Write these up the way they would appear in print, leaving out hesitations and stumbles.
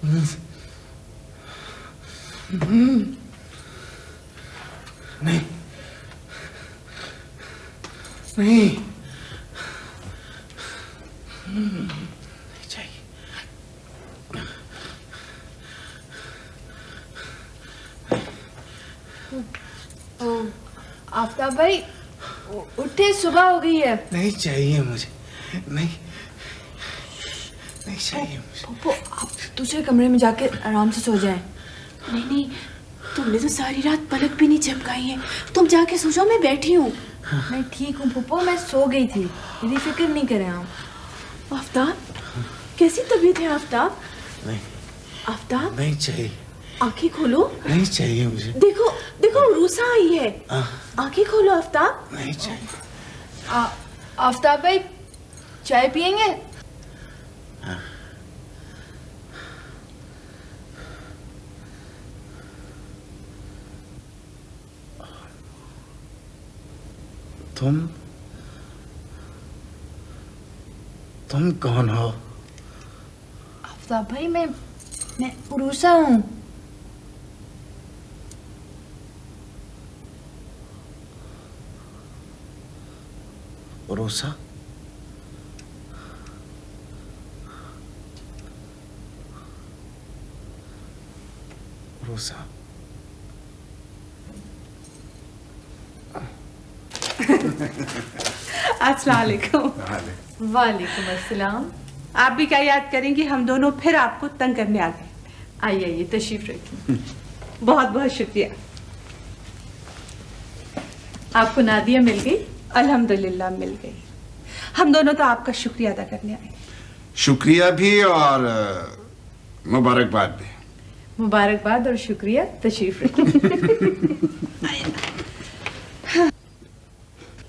नहीं नहीं चाहिए। आफ्ताब भाई उठे, सुबह हो गई है। नहीं चाहिए मुझे, नहीं नहीं चाहिए मुझे। पप्पू आप दूसरे कमरे में जाके आराम से सो जाएं। नहीं नहीं, तुमने तो सारी रात पलक भी नहीं झपकाई है, तुम जाके सो जाओ, मैं बैठी हूँ। मैं ठीक हूँ पप्पू, मैं सो गई थी, मेरी फिक्र नहीं करें आप। आफ्ताब, कैसी तबीयत है आफ्ताब? नहीं आफ्ताब, नहीं चाहिए। आंखें खोलो। नहीं चाहिए मुझे। देखो देखो, रूसा आई है। आंखें खोलो आफ्ताब। नहीं चाहिए। आफ्ताब भाई चाय पियेंगे? तुम कौन हो? आफ्ताब भाई मैं उरूसा हूँ। उरूसा? उरूसा? अस्सलाम वालेकुम। वालेकुम अस्सलाम। आप भी क्या याद करेंगी, हम दोनों फिर आपको तंग करने आ गए। आइए आइए, तशरीफ रखिए। बहुत बहुत शुक्रिया। आपको नादिया मिल गई? अल्हम्दुलिल्लाह मिल गई। हम दोनों तो आपका शुक्रिया अदा करने आए। शुक्रिया भी और मुबारकबाद भी। मुबारकबाद और शुक्रिया, तशरीफ रखिए।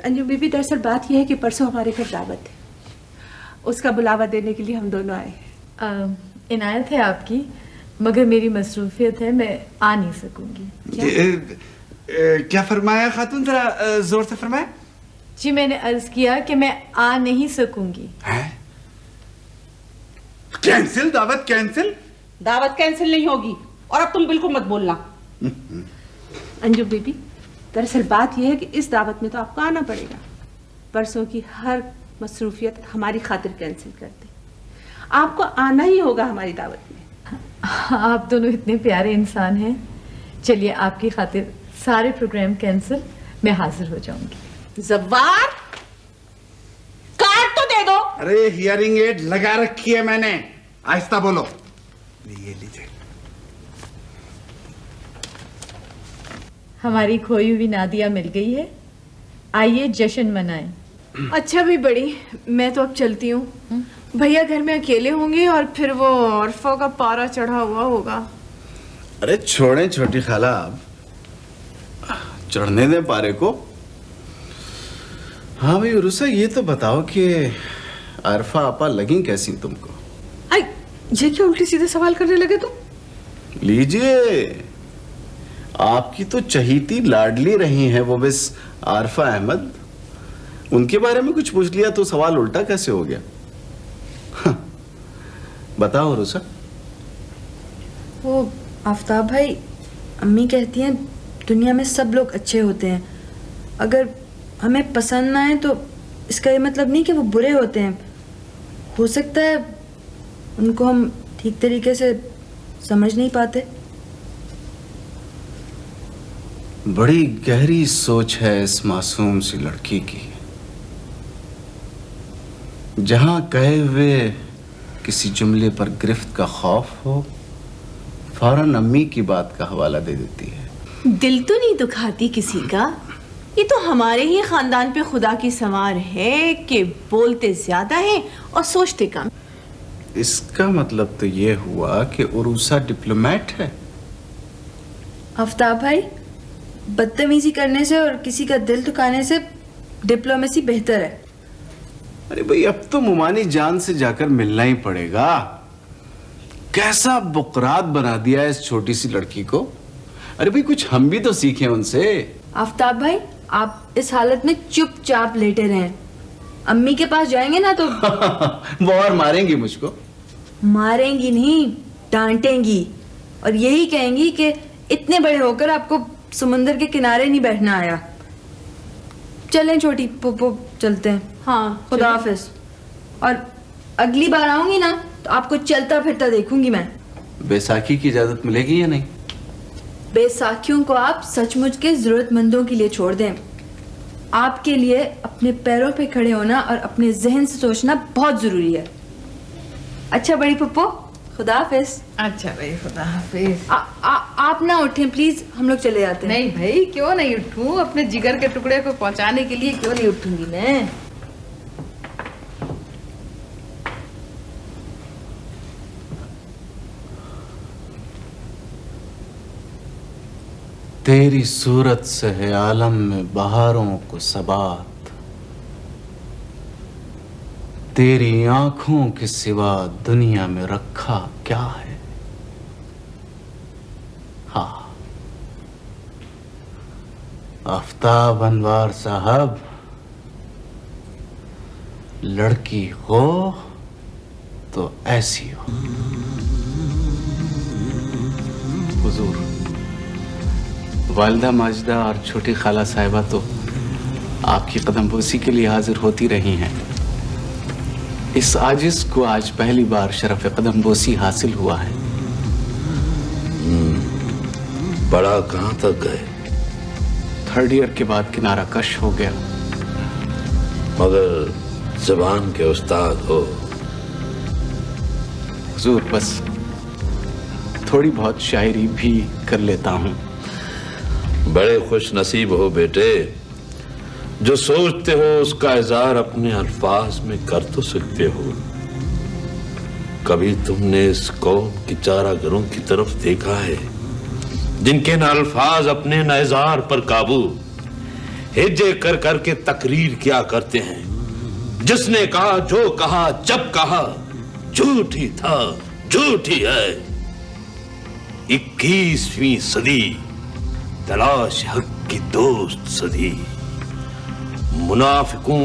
अंजू बीबी, दरअसल बात यह है कि परसों हमारे घर दावत है, उसका बुलावा देने के लिए हम दोनों आए। इनायत है आपकी, मगर मेरी मसरूफियत है, मैं आ नहीं सकूंगी। क्या फरमाया खातून, जरा जोर से फरमाया। जी मैंने अर्ज किया कि मैं आ नहीं सकूंगी। कैंसिल? दावत कैंसिल? दावत कैंसिल नहीं होगी, और अब तुम बिल्कुल मत बोलना। अंजू बीबी, दरअसल बात यह है कि इस दावत में तो आपको आना पड़ेगा। परसों की हर मसरूफियत हमारी खातिर कैंसिल कर दी, आपको आना ही होगा हमारी दावत में। आप दोनों इतने प्यारे इंसान हैं। चलिए आपकी खातिर सारे प्रोग्राम कैंसिल, मैं हाजिर हो जाऊंगी। जब्बार, कार्ड तो दे दो। अरे हियरिंग एड लगा रखी है मैंने, आहिस्ता बोलो। ये लीजिए। हमारी खोई हुई नादिया मिल गई है, आइए जश्न मनाएं। अच्छा भी बड़ी, मैं तो अब चलती हूँ। भैया घर में अकेले होंगे और फिर वो औरफा का पारा चढ़ा हुआ होगा। अरे छोड़ें छोटी खाला, आप चढ़ने दें पारे को। हाँ भाई उरुसा, ये तो बताओ कि अरफा आपा लगी कैसी तुमको? आई, ये क्या उल्टे सीधे सवाल करने लगे तुम? लीजिए, आपकी तो चहीती लाडली रही हैं वो मिस आरफा अहमद, उनके बारे में कुछ पूछ लिया तो सवाल उल्टा कैसे हो गया? बताओ रुसा। वो आफ्ताब भाई, अम्मी कहती हैं दुनिया में सब लोग अच्छे होते हैं, अगर हमें पसंद ना आए तो इसका ये मतलब नहीं कि वो बुरे होते हैं। हो सकता है उनको हम ठीक तरीके से समझ नहीं पाते। बड़ी गहरी सोच है इस मासूम सी लड़की की। जहां कहे हुए किसी जुमले पर गिरफ्त का खौफ हो, फौरन अम्मी की बात का हवाला दे देती है। दिल तो नहीं दुखाती किसी का, ये तो हमारे ही खानदान पे खुदा की संवार है कि बोलते ज्यादा हैं और सोचते कम। इसका मतलब तो ये हुआ कि उरूसा डिप्लोमेट है। आफ्ताब भाई, बदतमीजी करने से और किसी का दिल दुखाने से डिप्लोमेसी बेहतर है। अरे भाई, अब तो मुमानी जान से जाकर मिलना ही पड़ेगा। कैसा बुकरात बना दिया है इस छोटी सी लड़की को। अरे भाई, कुछ हम भी तो सीखें उनसे। आफ्ताब भाई, आप इस हालत में चुपचाप लेटे रहें। अम्मी के पास जाएंगे ना तो वो और मारेंगी मुझको। मारेंगी नहीं, डांटेंगी और यही कहेंगी कि इतने बड़े होकर आपको समुंदर के किनारे नहीं बैठना आया। चलें छोटी पोपो, चलते हैं। हाँ, खुदा हाफिज। और अगली बार आऊंगी ना तो आपको चलता फिरता देखूंगी मैं। बैसाखी की इजाजत मिलेगी या नहीं? बैसाखियों को आप सचमुच के जरूरतमंदों के लिए छोड़ दें। आपके लिए अपने पैरों पे खड़े होना और अपने जहन से सोचना बहुत जरूरी है। अच्छा बड़ी पप्पो, खुदा हाफिज। अच्छा भाई, खुदा हाफिज। आप ना उठें प्लीज, हम लोग चले जाते हैं। नहीं भाई, क्यों नहीं उठूं? अपने जिगर के टुकड़े को पहुंचाने के लिए क्यों नहीं उठूंगी मैं? तेरी सूरत से है आलम में बहारों को सबात, तेरी आंखों के सिवा दुनिया में रखा क्या है। हाँ, आफ्ताब अनवार साहब, लड़की हो तो ऐसी हो। हुजूर, वालिदा माजिदा और छोटी खाला साहिबा तो आपकी कदमबोसी के लिए हाजिर होती रही हैं। इस आजिज को आज पहली बार शरफ कदमबोसी हासिल हुआ है। बड़ा कहाँ तक गए? 3rd ईयर के बाद किनारा कश हो गया। मगर ज़बान के उस्ताद हो। हुजूर, बस थोड़ी बहुत शायरी भी कर लेता हूँ। बड़े खुश नसीब हो बेटे, जो सोचते हो उसका इज़हार अपने अल्फाज में कर तो सकते हो। कभी तुमने इस कौम की चारागरों की तरफ देखा है जिनके न अल्फाज अपने न इज़हार पर काबू, हिज्जे कर करके तकरीर क्या करते हैं। जिसने कहा, जो कहा, जब कहा, झूठी था, झूठी है। 21वीं सदी, तलाश हक की दोस्त सदी, मुनाफिकों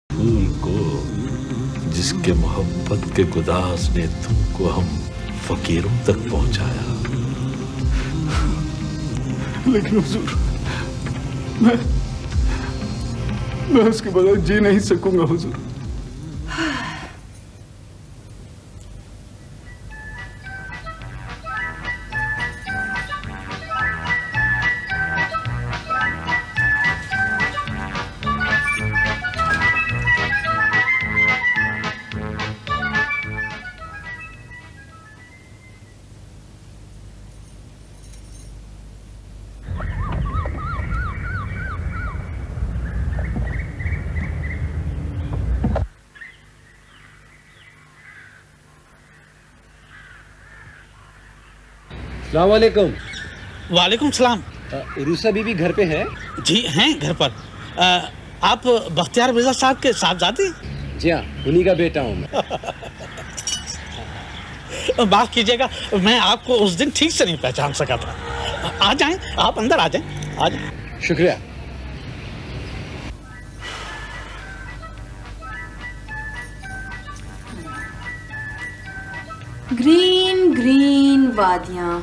फूल को जिसके मोहब्बत के गुदास ने तुमको हम फकीरों तक पहुंचाया। लेकिन हुजूर, मैं उसके बगैर जी नहीं सकूंगा हुजूर। अस्सलाम वालेकुम। वालेकुम सलाम। रूसा बीबी घर पे है? जी हैं घर पर। आप बख्तियार मिर्जा साहब के साहबजादे? जी हाँ, उन्हीं का बेटा हूँ मैं। माफ कीजिएगा, मैं आपको उस दिन ठीक से नहीं पहचान सका था। आ जाएं, आप अंदर आ जाएं, आ जाएं। शुक्रिया। ग्रीन ग्रीन वादियां,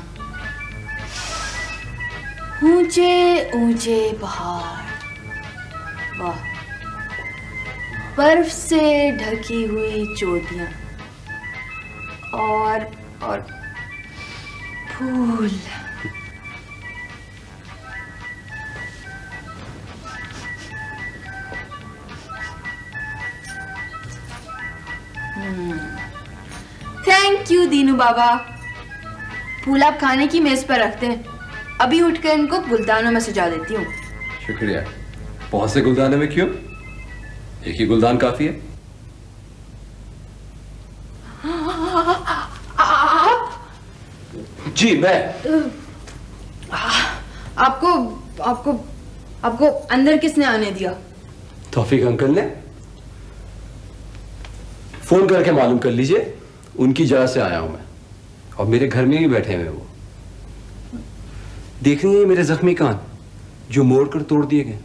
ऊंचे ऊंचे पहाड़, वाह, बर्फ से ढकी हुई चोटियां और फूल। थैंक यू दीनू बाबा। फूल आप खाने की मेज पर रखते हैं, अभी उठकर इनको गुलदानों में सजा देती हूँ। शुक्रिया। बहुत से गुलदाने में क्यों? एक ही गुलदान काफी है। आप? जी मैं। आपको आपको आपको अंदर किसने आने दिया? तौफीक अंकल ने। फोन करके मालूम कर लीजिए, उनकी जगह से आया हूं मैं, और मेरे घर में भी बैठे हुए वो। देख रही हैं मेरे जख्मी कान जो मोड़ कर तोड़ दिए गए?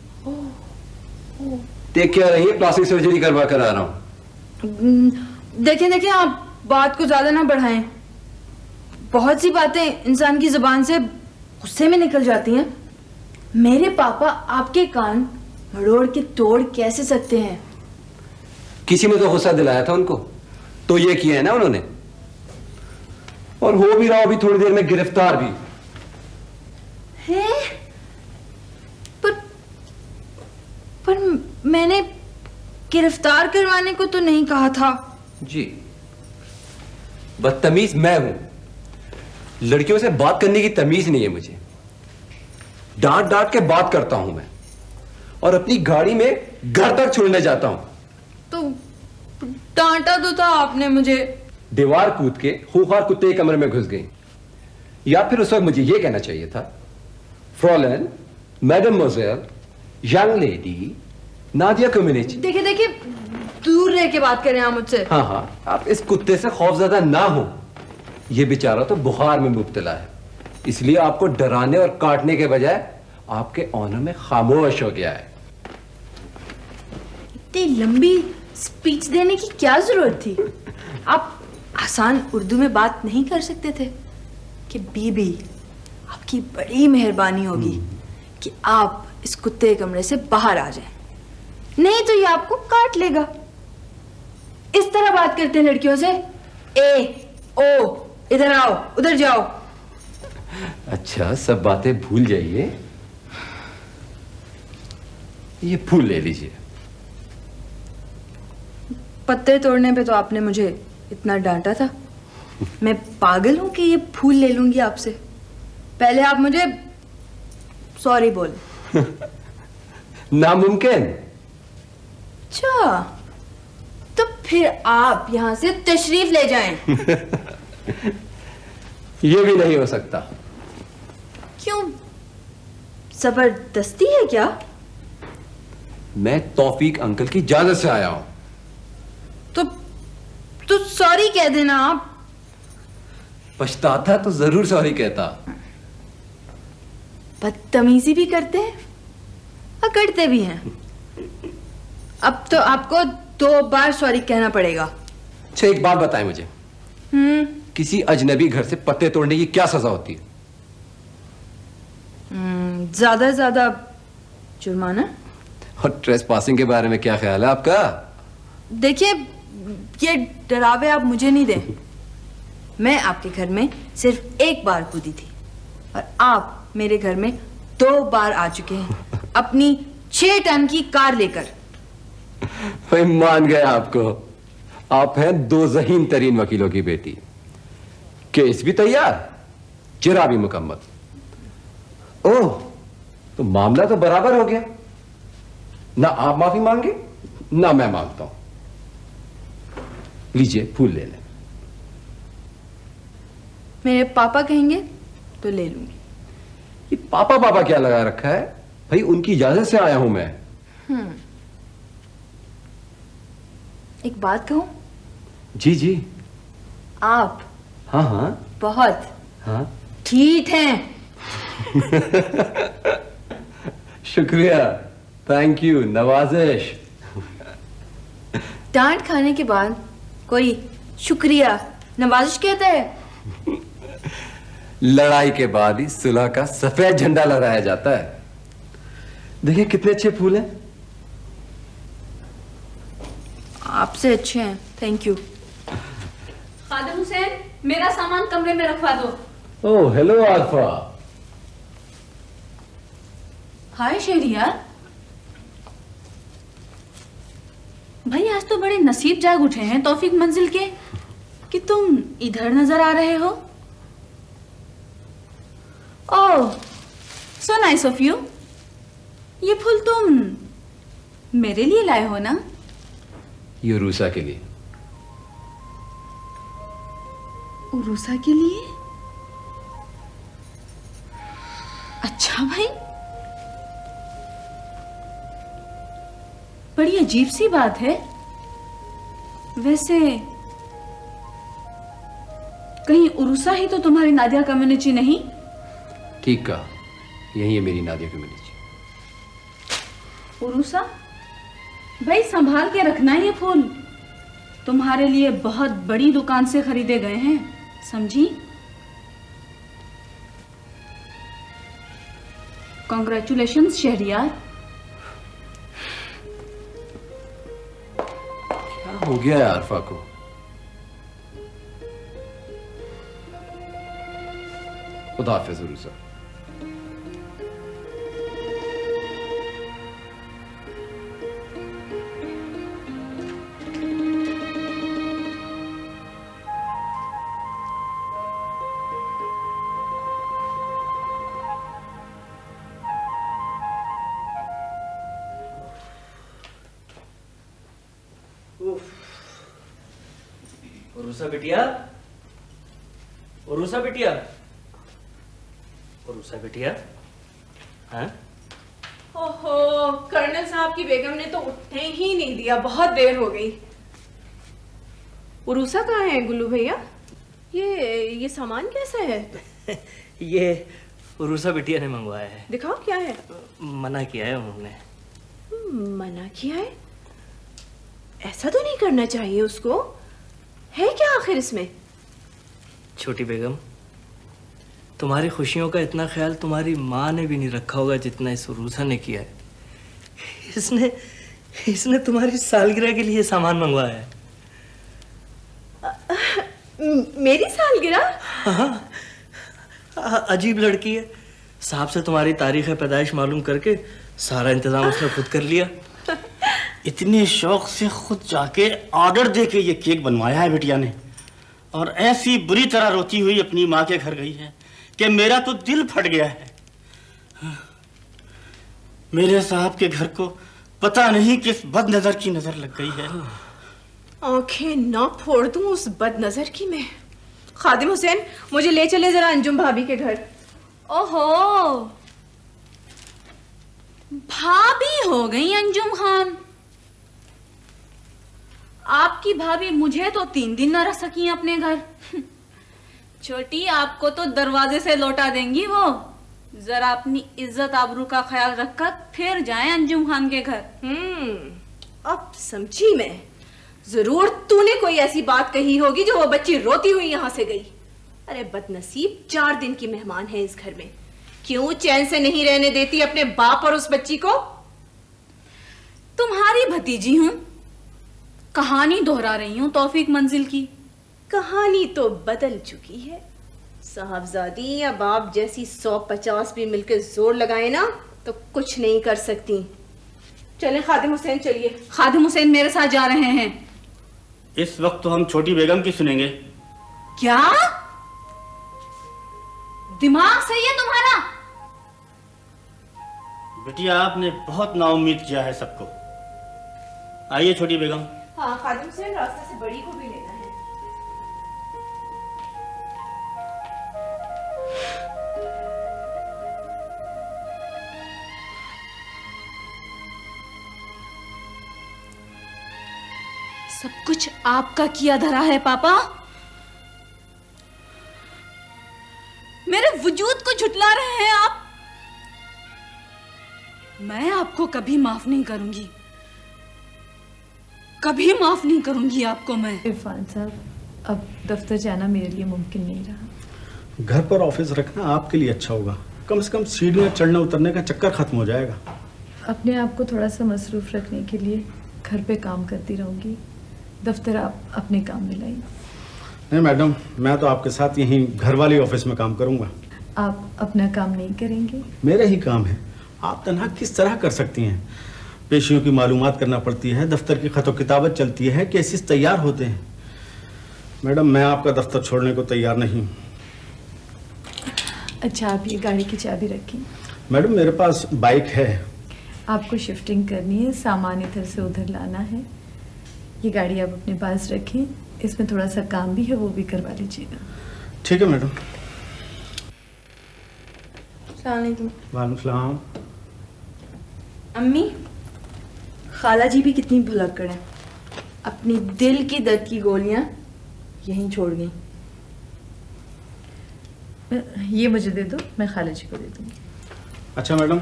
देख क्या रही है, प्लास्टिक सर्जरी करवा कर आ रहा हूं। देखें देखें, आप बात को ज्यादा ना बढ़ाएं। बहुत सी बातें इंसान की जुबान से गुस्से में निकल जाती हैं। मेरे पापा आपके कान मरोड़ के तोड़ कैसे सकते हैं? किसी ने तो गुस्सा दिलाया था उनको, तो ये किया है ना उन्होंने। और हो भी रहा अभी थोड़ी देर में गिरफ्तार भी है। पर मैंने गिरफ्तार करवाने को तो नहीं कहा था। जी, बदतमीज मैं हूं। लड़कियों से बात करने की तमीज नहीं है मुझे। डांट डांट के बात करता हूं मैं, और अपनी गाड़ी में घर तक छोड़ने जाता हूं। तो डांटा तो था आपने मुझे। दीवार कूद के खूंखार कुत्ते के कमरे में घुस गई। या फिर उस वक्त मुझे यह कहना चाहिए था, फ्रॉलन, मैडम मोजेल, यंग लेडी नादिया कम्युनिटी। देखिए देखिए, दूर रह के बात करें आप मुझसे। हाँ हाँ, आप इस कुत्ते से खौफजदा ना हो। यह बेचारा तो बुखार में मुब्तला है, इसलिए आपको डराने और काटने के बजाय आपके ऑनर में खामोश हो गया है। इतनी लंबी स्पीच देने की क्या जरूरत थी? आप आसान उर्दू में बात नहीं कर सकते थे कि बीबी, आपकी बड़ी मेहरबानी होगी कि आप इस कुत्ते के कमरे से बाहर आ जाएं, नहीं तो ये आपको काट लेगा। इस तरह बात करते हैं लड़कियों से? ए ओ, इधर आओ, उधर जाओ। अच्छा, सब बातें भूल जाइए, ये फूल ले लीजिए। पत्ते तोड़ने पे तो आपने मुझे इतना डांटा था। मैं पागल हूं कि ये फूल ले लूंगी आपसे? पहले आप मुझे सॉरी बोले। नामुमकिन। अच्छा, तो फिर आप यहां से तशरीफ ले जाएं। ये भी नहीं हो सकता। क्यों, जबरदस्ती है क्या? मैं तौफीक अंकल की इजाजत से आया हूं। तो सॉरी कह देना आप। पछताता तो जरूर सॉरी कहता। बदतमीजी भी करते हैं और करते भी हैं। अब तो आपको 2 बार सॉरी कहना पड़ेगा। अच्छा, एक बात बताएं मुझे, किसी अजनबी घर से पत्ते तोड़ने की क्या सजा होती है? ज्यादा से ज्यादा जुर्माना। और ट्रेस पासिंग के बारे में क्या ख्याल है आपका? देखिए, ये डरावे आप मुझे नहीं दें। मैं आपके घर में सिर्फ एक बार कूदी थी और आप मेरे घर में 2 बार आ चुके हैं अपनी 6 टन की कार लेकर। भाई मान गया आपको। आप हैं 2 ज़हीन तरीन वकीलों की बेटी। केस भी तैयार, जिरा भी मुकम्मल। ओह, तो मामला तो बराबर हो गया। ना आप माफी मांगे ना मैं मांगता हूं। लीजिए, फूल ले लें। मेरे पापा कहेंगे तो ले लूंगी। ये पापा पापा क्या लगा रखा है? भाई उनकी इजाजत से आया हूं मैं। एक बात कहूं? जी जी। आप हाँ हाँ बहुत हाँ ठीक हैं। शुक्रिया, थैंक यू, नवाजिश। डांट खाने के बाद कोई शुक्रिया नवाजिश कहता है? लड़ाई के बाद ही सुलह का सफेद झंडा लहराया जाता है। देखिए कितने अच्छे फूल हैं। आपसे अच्छे हैं, थैंक यू। खादिम हुसैन, मेरा सामान कमरे में रखवा दो। Oh hello Arfa. Hi Shahriyar. भाई आज तो बड़े नसीब जाग उठे हैं तौफीक मंजिल के कि तुम इधर नजर आ रहे हो। ओह, सो नाइस ऑफ यू। ये फूल तुम मेरे लिए लाए हो ना? ये रूसा के लिए। उरूसा के लिए? अच्छा भाई, बड़ी अजीब सी बात है। वैसे कहीं उरूसा ही तो तुम्हारी नादिया कम्युनिटी नहीं? ठीक कहा, यही है मेरी नादिया कम्युनिटी। उरूसा भाई, संभाल के रखना ये फूल। तुम्हारे लिए बहुत बड़ी दुकान से खरीदे गए हैं, समझी? कॉन्ग्रेचुलेशंस शहरियार। क्या हो गया है आरफा को? खुदा हाफिज़ उरूसा। उरूसा बिटिया, उरूसा बिटिया, उरूसा बिटिया। हाँ? ओहो, कर्नल साहब की बेगम ने तो उठने ही नहीं दिया, बहुत देर हो गई। उरूसा कहाँ है गुल्लू भैया? ये सामान कैसा है? ये उरूसा बिटिया ने मंगवाया है। दिखाओ क्या है। मना किया है उन्होंने। मना किया है? ऐसा तो नहीं करना चाहिए उसको। है क्या आखिर इसमें? छोटी बेगम, तुम्हारी खुशियों का इतना ख्याल तुम्हारी माँ ने भी नहीं रखा होगा जितना इस उरूसा ने किया है। इसने तुम्हारी सालगिरह के लिए सामान मंगवाया है। मेरी सालगिरह? हाँ, अजीब लड़की है। साहब से तुम्हारी तारीख पैदाइश मालूम करके सारा इंतजाम उसने खुद कर लिया। इतने शौक से खुद जाके ऑर्डर दे के ये केक बनवाया है बिटिया ने, और ऐसी बुरी तरह रोती हुई अपनी माँ के घर गई है कि मेरा तो दिल फट गया है। मेरे साहब के घर को पता नहीं किस बदनजर की नजर लग गई है। आंखें ना फोड़ दूं उस बदनजर की मैं। खादिम हुसैन, मुझे ले चले जरा अंजुम भाभी के घर। ओहो, भाभी हो गई अंजुम खान। आपकी भाभी मुझे तो 3 दिन न रख सकी अपने घर। छोटी, आपको तो दरवाजे से लौटा देंगी वो। जरा अपनी इज्जत आबरू का ख्याल रखकर फिर जाएं अंजुम खान के घर। अब समझी मैं। जरूर तूने कोई ऐसी बात कही होगी जो वो बच्ची रोती हुई यहाँ से गई। अरे बदनसीब, 4 दिन की मेहमान है इस घर में। क्यों चैन से नहीं रहने देती अपने बाप और उस बच्ची को? तुम्हारी भतीजी हूं, कहानी दोहरा रही हूं तौफीक मंजिल की। कहानी तो बदल चुकी है साहबजादी। अब आप जैसी 150 भी मिलकर जोर लगाए ना तो कुछ नहीं कर सकती। चले खादिम हुसैन, चलिए। खादिम हुसैन मेरे साथ जा रहे हैं। इस वक्त तो हम छोटी बेगम की सुनेंगे। क्या दिमाग सही है तुम्हारा? बिटिया आपने बहुत नाउम्मीद किया है सबको। आइए छोटी बेगम। हाँ खादिम हुसैन, रास्ते से बड़ी को भी लेना है। सब कुछ आपका किया धरा है पापा। मेरे वजूद को झुटला रहे हैं आप। मैं आपको कभी माफ नहीं करूंगी, कभी माफ नहीं करूंगी आपको मैं। इरफान साहब, अब दफ्तर जाना मेरे लिए मुमकिन नहीं रहा। घर पर ऑफिस रखना आपके लिए अच्छा होगा। कम से कम सीढ़ियां चढ़ने उतरने का चक्कर खत्म हो जाएगा। अपने आप को थोड़ा सा मसरूफ रखने के लिए घर पे काम करती रहूंगी। दफ्तर आप अपने काम में लाइए। नहीं मैडम, मैं तो आपके साथ यहीं घर वाली ऑफिस में काम करूंगा। आप अपना काम नहीं करेंगे? मेरा ही काम है। आप तनहा किस तरह कर सकती हैं? पेशियों की मालूमात करना पड़ती है, दफ्तर की खतो किताबत चलती है, केसेस तैयार होते हैं। मैडम, मैं आपका दफ्तर छोड़ने को तैयार नहीं हूँ। अच्छा, आप ये गाड़ी की चाबी रखें। मैडम, मेरे पास बाइक है। आपको शिफ्टिंग करनी है, सामान इधर से उधर लाना है। ये गाड़ी आप अपने पास रखें, इसमें थोड़ा सा काम भी है, वो भी करवा लीजिएगा। ठीक है मैडम। वालेकुम सलाम। अम्मी, खाला जी भी कितनी भुलक्कड़ हैं। अपनी दिल की दर्द की गोलियां यहीं छोड़ गई। ये मुझे दे दो, मैं खाला जी को दे दूंगी। अच्छा मैडम,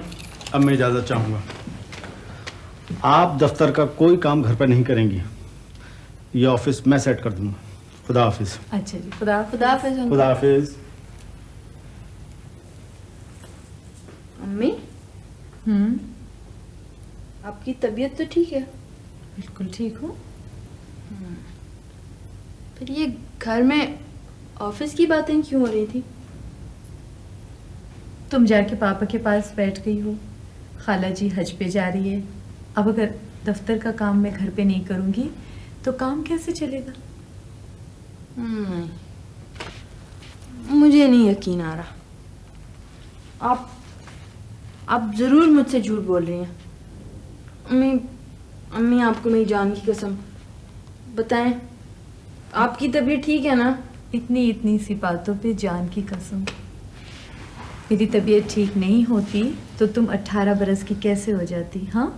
अब मैं इजाज़त चाहूँगा। आप दफ्तर का कोई काम घर पर नहीं करेंगी। ये ऑफिस मैं सेट कर दूंगा। खुदा हाफिज। अच्छा जी, खुदा हाफिज। खुदा हाफिज। अम्मी, आपकी तबीयत तो ठीक है? बिल्कुल ठीक हूँ। फिर ये घर में ऑफिस की बातें क्यों हो रही थी? तुम जाके पापा के पास बैठ गई हो, खाला जी हज पे जा रही है। अब अगर दफ्तर का काम मैं घर पे नहीं करूँगी तो काम कैसे चलेगा? मुझे नहीं यकीन आ रहा। आप ज़रूर मुझसे झूठ बोल रही हैं। अम्मी, आपको मेरी जान की कसम, बताएं, आपकी तबीयत ठीक है ना? इतनी सी बातों पे जान की कसम। मेरी तबीयत ठीक नहीं होती तो तुम 18 बरस की कैसे हो जाती? हाँ,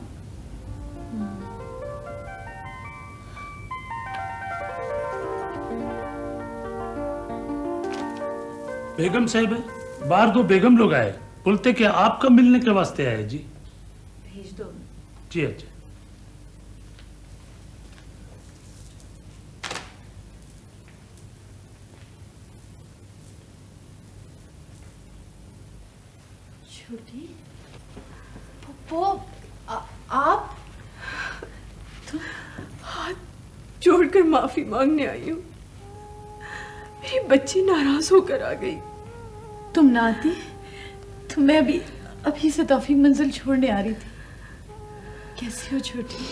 बेगम साहिब, बाहर 2 बेगम लोग आए, बोलते कि आपका मिलने के वास्ते आए जी। भेज दो। जी अच्छा। छोटी पप्पो, आप तो हाथ जोड़कर माफी मांगने आई हूँ। मेरी बच्ची नाराज होकर आ गई। तुम ना आती तो मैं भी अभी से तौफीक मंजिल छोड़ने आ रही थी। कैसी हो छोटी?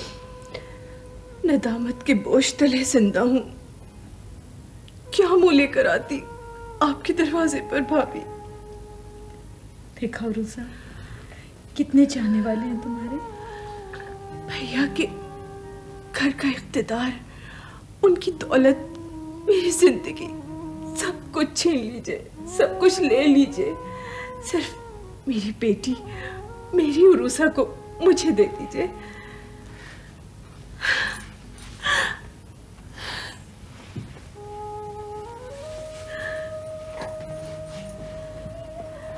नदामत के बोझ तले जिंदा हूँ। क्या मुँह लेकर आती आपके दरवाजे पर भाभी? देखा रूसा, कितने चाहने वाले हैं तुम्हारे। भैया के घर का इख्तिदार, उनकी दौलत, मेरी जिंदगी, सब कुछ छीन लीजिए, सब कुछ ले लीजिए। सिर्फ मेरी बेटी, मेरी उरूसा को मुझे दे दीजिए।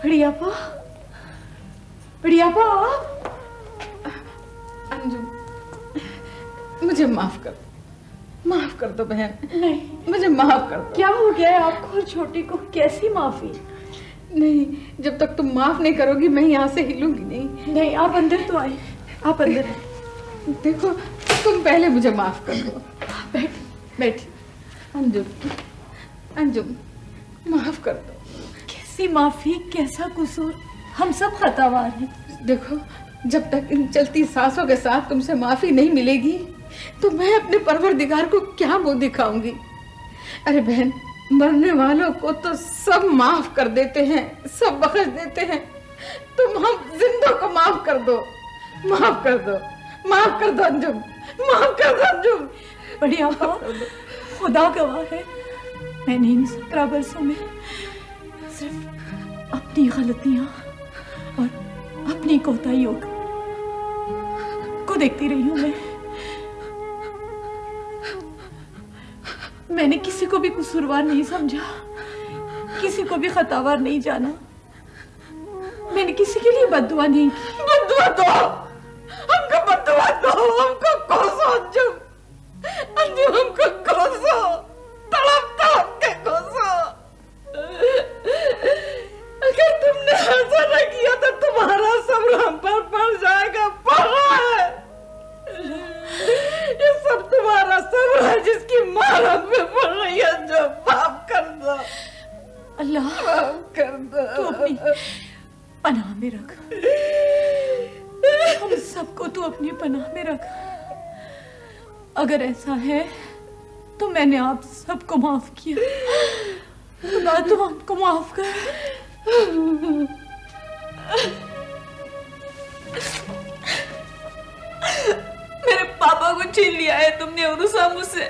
बढ़ियापा, अंजुम, मुझे माफ कर दो बहन। नहीं, मुझे माफ कर दो। क्या हो गया है आपको और छोटी को? कैसी माफी? नहीं, जब तक तुम माफ नहीं करोगी मैं यहाँ से हिलूंगी नहीं। नहीं, आप अंदर तो आए, आप अंदर आए। देखो, तुम पहले मुझे माफ कर दो। बैठ बैठ। अंजुम, अंजुम, माफ कर दो। कैसी माफी, कैसा कसूर, हम सब खतावार हैं। देखो, जब तक इन चलती सांसों के साथ तुमसे माफी नहीं मिलेगी तो मैं अपने परवरदिगार को क्या मुंह दिखाऊंगी। अरे बहन, मरने वालों को तो सब माफ कर देते हैं, सब बख्श देते हैं। तुम हम जिंदों को माफ कर दो, माफ कर दो, माफ कर दो अंजुम, माफ कर दो अंजुम। बड़ी आपा, खुदा गवाह है, मैंने इन 17 वर्षों में सिर्फ अपनी गलतियां और अपनी कोताहियों को देखती रही हूं। मैंने किसी को भी कसूरवार नहीं समझा, किसी को भी खतावार नहीं जाना। मैंने किसी के लिए बद्दुआ नहीं की। बद्दुआ दो, हमको बद्दुआ दो, हमको कोसो अंजुम, अंजुम हमको कोसो, तड़प तड़प के कोसो। अगर तुमने ऐसा न किया तो तुम्हारा सब्र हम पर पड़ जाएगा। पड़ा है, ये सब तुम्हारा सब्र है जिसकी मार हम पे पड़ रही है। जो माफ कर दो अल्लाह, माफ कर दो। तू अपनी पनाह में रख, हम सबको तू अपनी पनाह में रख। अगर ऐसा है तो मैंने आप सबको माफ किया। खुदा तू हमको माफ कर। मेरे पापा को छीन लिया है तुमने उरुसा मुझसे।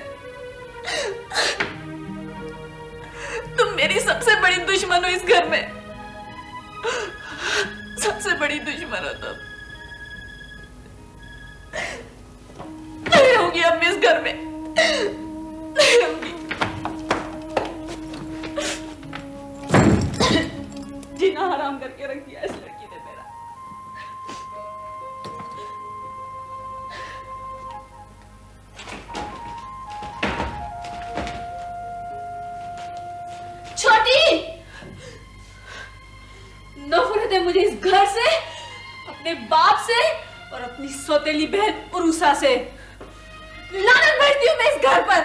तुम मेरी सबसे बड़ी दुश्मन हो इस घर में, सबसे बड़ी दुश्मन हो तुम। नहीं रहूंगी अब मैं इस घर में, नहीं रहूंगी। जीना हराम करके रख दिया इस लड़की ने मेरा। छोटी, नफरत है मुझे इस घर से, अपने बाप से और अपनी सौतेली बहन उरुसा से। लानत भेजती हूँ मैं इस घर पर।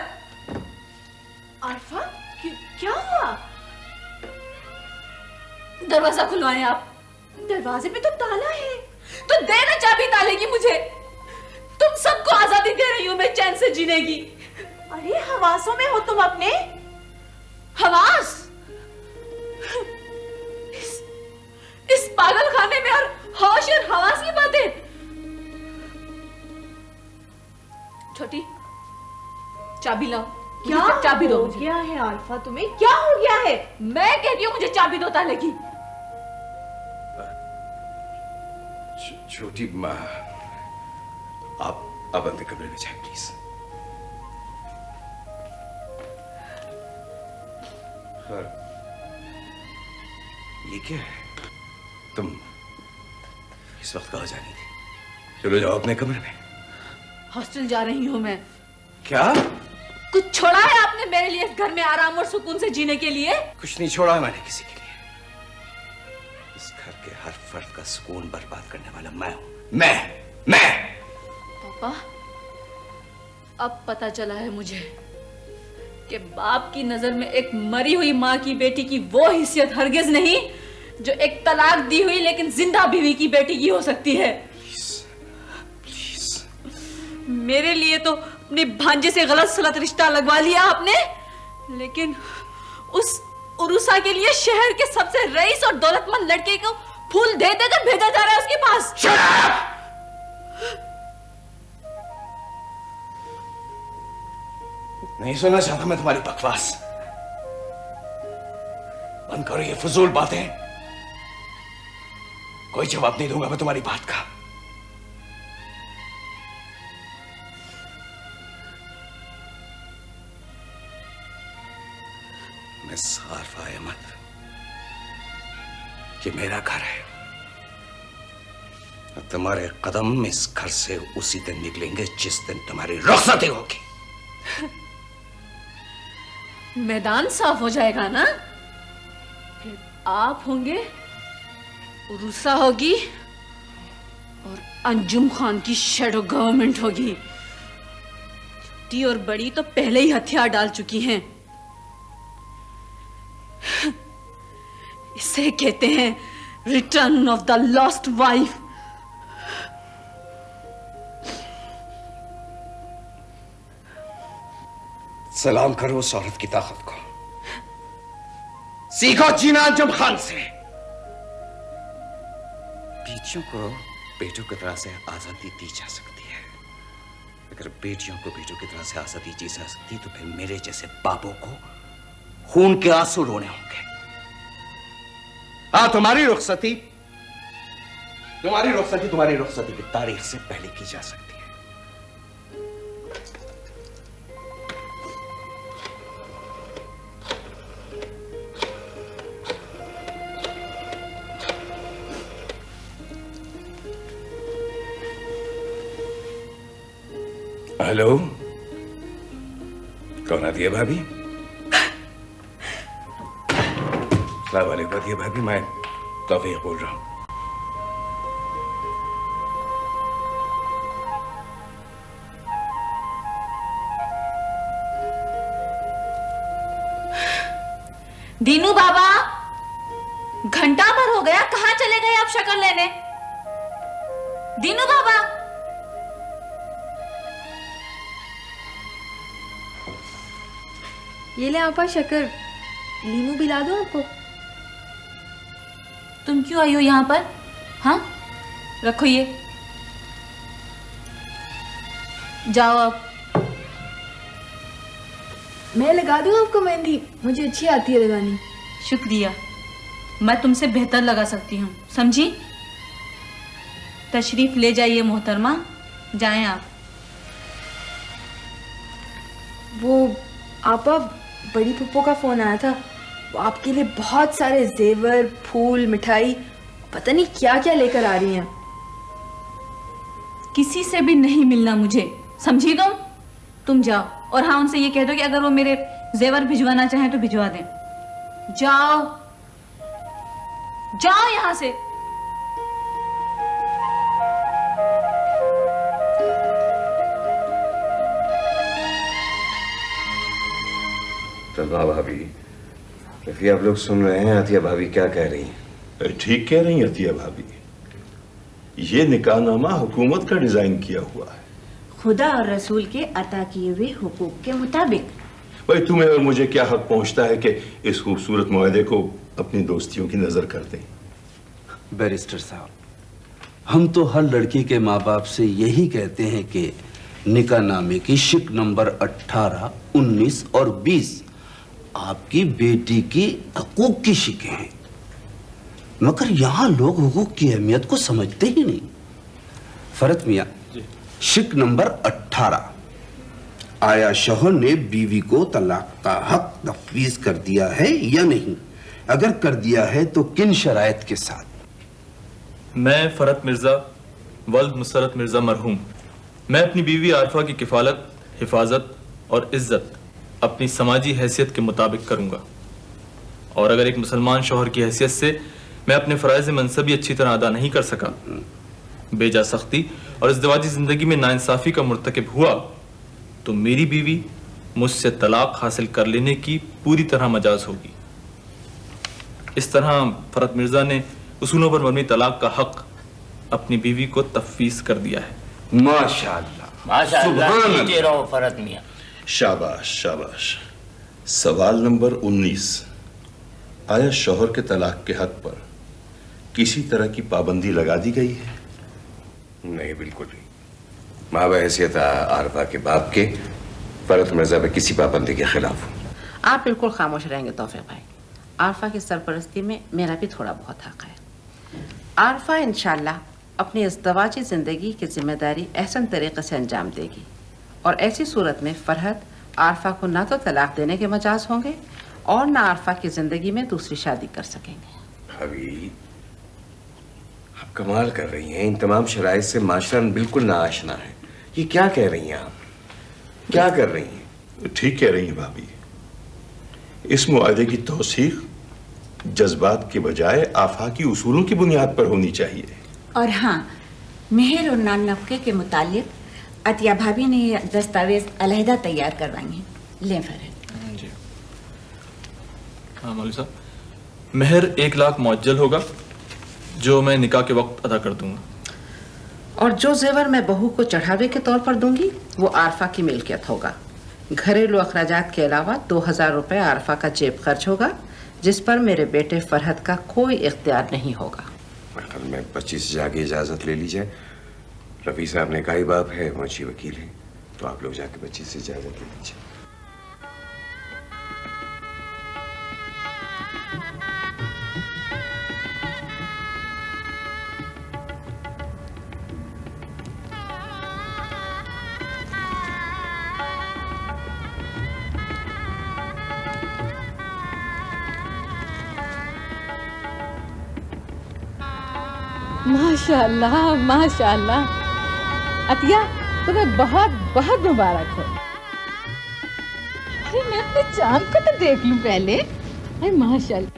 आरफा, क्या हुआ? दरवाजा खुलवाएं आप। दरवाजे पे तो ताला है, तो दे ना चाबी ताले की मुझे। तुम सबको आजादी दे रही हूं मैं चैन से जीने की। अरे हवासों में हो तुम अपने। हवास? इस पागल खाने में और होश और हवास की बातें। छोटी, चाबी लाओ। क्या चाबी दो हो गया है आल्फा, तुम्हें क्या हो गया है? मैं कहती हूँ मुझे चाबी दो ताले की। छोटी माँ, आप अंदर कमरे में जाए प्लीज। ये क्या है? तुम इस वक्त कहाँ जा रही थी? चलो जाओ अपने कमरे में। हॉस्टल जा रही हूँ मैं। क्या? कुछ छोड़ा है आपने मेरे लिए इस घर में आराम और सुकून से जीने के लिए? कुछ नहीं छोड़ा मैंने किसी के लिए। इस घर के हर फर्द का सुकून बर्बाद करने वाला मैं हूं। मैं पापा, अब पता चला है मुझे कि बाप की नजर में एक मरी हुई माँ की बेटी की वो हैसियत हरगिज नहीं जो एक तलाक दी हुई लेकिन जिंदा बीवी की बेटी की हो सकती है। प्लीज। मेरे लिए तो अपने भांजे से गलत सलत रिश्ता लगवा लिया आपने, लेकिन उस उरुसा के लिए शहर के सबसे रईस और दौलतमंद लड़के को फूल दे देकर भेजा जा रहा है उसके पास। Shut up! नहीं सुनना चाहता मैं तुम्हारी बकवास। बंद करो ये फजूल बातें। कोई जवाब नहीं दूंगा मैं तुम्हारी बात का। मैं सार्फ अहमद, ये मेरा घर है। तुम्हारे कदम इस घर से उसी दिन निकलेंगे जिस दिन तुम्हारी रुखसती होगी। मैदान साफ हो जाएगा ना, फिर आप होंगे, उरुसा होगी और अंजुम खान की शैडो गवर्नमेंट होगी। छोटी और बड़ी तो पहले ही हथियार डाल चुकी हैं। इसे कहते हैं return of the lost wife. सलाम करो उस औरत की ताकत को। सीखो जीना अंजुम खान से। बेटियों को बेटों की तरह से आजादी दी जा सकती है। अगर बेटियों को बेटों की तरह से आजादी दी जा सकती तो फिर मेरे जैसे बापों को खून के आंसू रोने होंगे। तुम्हारी रुखसती की तारीख से पहले की जा सकती है। हेलो, कौन आती है भाभी? अस्सलाम वालेकुम आती है भाभी, मैं तौफीक बोल रहा हूँ। दीनू बाबा, घंटा भर हो गया, कहां चले गए आप शक्ल लेने? दीनू बाबा, ये ले आपा शक्कर, लीमू भी ला दो आपको। तुम क्यों आई हो यहाँ पर? हाँ, रखो ये, जाओ अब। मैं लगा दूं आपको मेहंदी, मुझे अच्छी आती है लगानी। शुक्रिया, मैं तुमसे बेहतर लगा सकती हूँ, समझी? तशरीफ ले जाइए मोहतरमा, जाएं आप। वो आपा, बड़ी फुप्पो का फोन आया था। वो आपके लिए बहुत सारे जेवर, फूल, मिठाई, पता नहीं क्या क्या लेकर आ रही हैं। किसी से भी नहीं मिलना मुझे, समझी तुम जाओ। और हाँ, उनसे ये कह दो कि अगर वो मेरे जेवर भिजवाना चाहें तो भिजवा दें। जाओ जाओ यहां से। तलबा भाभी, रफी आप लोग सुन रहे हैं आतिया भाभी क्या कह रही हैं? ठीक कह रही हैं आतिया भाभी। ये निकाहनामा हुकूमत का डिजाइन किया हुआ है, खुदा और रसूल के अता किए हुए हुकूक के मुताबिक। भाई तुम्हें और मुझे क्या हक पहुंचता है कि इस खूबसूरत मुआहदे को अपनी दोस्तियों की नजर कर दें? बैरिस्टर साहब, हम तो हर लड़की के माँ बाप से यही कहते हैं कि निकाहनामे की शिक नंबर 18, 19 और 20 आपकी बेटी की हकूक की शिकें हैं, मगर यहाँ लोग हुकूक की अहमियत को समझते ही नहीं। फरत मियाँ, शिक नंबर 18, आया शौहर ने बीवी को तलाक का हक तफवीज कर दिया है या नहीं? अगर कर दिया है तो किन शराइत के साथ? मैं फरत मिर्जा वल्द मुसरत मिर्जा मरहूम, मैं अपनी बीवी आरफा की किफालत, हिफाजत और इज्जत अपनी समाजी हैसियत के मुताबिक करूंगा। और अगर एक मुसलमान शौहर की हैसियत से मैं अपने फ़राइज़ मनसबी अच्छी तरह अदा नहीं कर सका, बेजा सख्ती और इज़्दिवाजी ज़िंदगी में नाइंसाफ़ी का मुर्तकिब हुआ, तो मेरी बीवी मुझसे तलाक हासिल कर लेने की पूरी तरह मजाज होगी। इस तरह फरत मिर्जा ने उसूलों पर मबनी तलाक का हक अपनी बीवी को तफवीज़ कर दिया है। माशाअल्लाह, माशाअल्लाह, कीजिए रहो फरत मियां। शाबाश शाबाश। सवाल नंबर 19, आया शौहर के तलाक के हक पर किसी तरह की पाबंदी लगा दी गई है? नहीं, बिल्कुल नहीं। माँ बहैसियत आरफा के बाप के फरत मिर्जा पे किसी पाबंदी के खिलाफ हूँ। आप बिल्कुल खामोश रहेंगे तौफीक भाई। आरफा की सरपरस्ती में मेरा भी थोड़ा बहुत हक है। आरफा इंशाल्लाह अपनी इज़्दिवाजी ज़िंदगी की जिम्मेदारी एहसन तरीके से अंजाम देगी, और ऐसी सूरत में फरहत आरफा को ना तो तलाक देने के मजाज होंगे और ना आरफा की ज़िंदगी में दूसरी शादी कर सकेंगे। भाभी, आप कमाल कर रही हैं। इन तमाम शराइत से माशरा बिल्कुल ना आशना है। ये क्या कह रही हैं आप? क्या कर रही हैं? ठीक कह रही हैं भाभी। इस मुआहदे की तौसीक जज्बात के बजाय आफाकी उसूलों की बुनियाद पर होनी चाहिए। और हाँ, मेहर और नान नफके के मुतालिक अतिया भाभी ने ये दस्तावेज अलहदा तैयार करवाई हैं। लें फरहत। जी हाँ मौलवी साहब, मेहर 1 लाख मुअज्जल होगा जो मैं निकाह के वक्त अदा कर दूंगा। और जो जेवर मैं बहू को चढ़ावे के तौर पर दूंगी वो आरफा की मिल्कियत होगा। घरेलू अखराजात के अलावा 2000 रुपए आरफा का जेब खर्च होगा, जिस पर मेरे बेटे फरहत का कोई इख्तियार नहीं होगा। मैं 25,000 की इजाजत ले ली जाए। रफी साहब ने कहा ही बाप है, मुंशी वकील है, तो आप लोग जाके 25 से इजाजत ले लीजिए। माशाल्लाह माशाल्लाह। अतिया, तुम्हें बहुत बहुत मुबारक हो। अरे मैं अपने चांद को तो देख लूं पहले। अरे माशाल्लाह।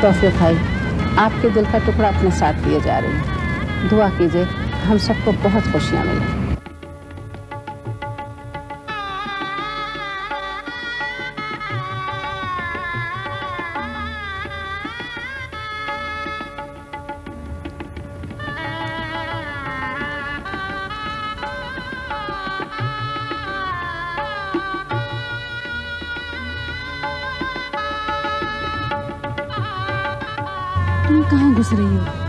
तौफीक भाई, आपके दिल का टुकड़ा अपने साथ लिए जा रही है। दुआ कीजिए हम सबको बहुत खुशियाँ मिलें। तुम कहाँ घुस रही हो?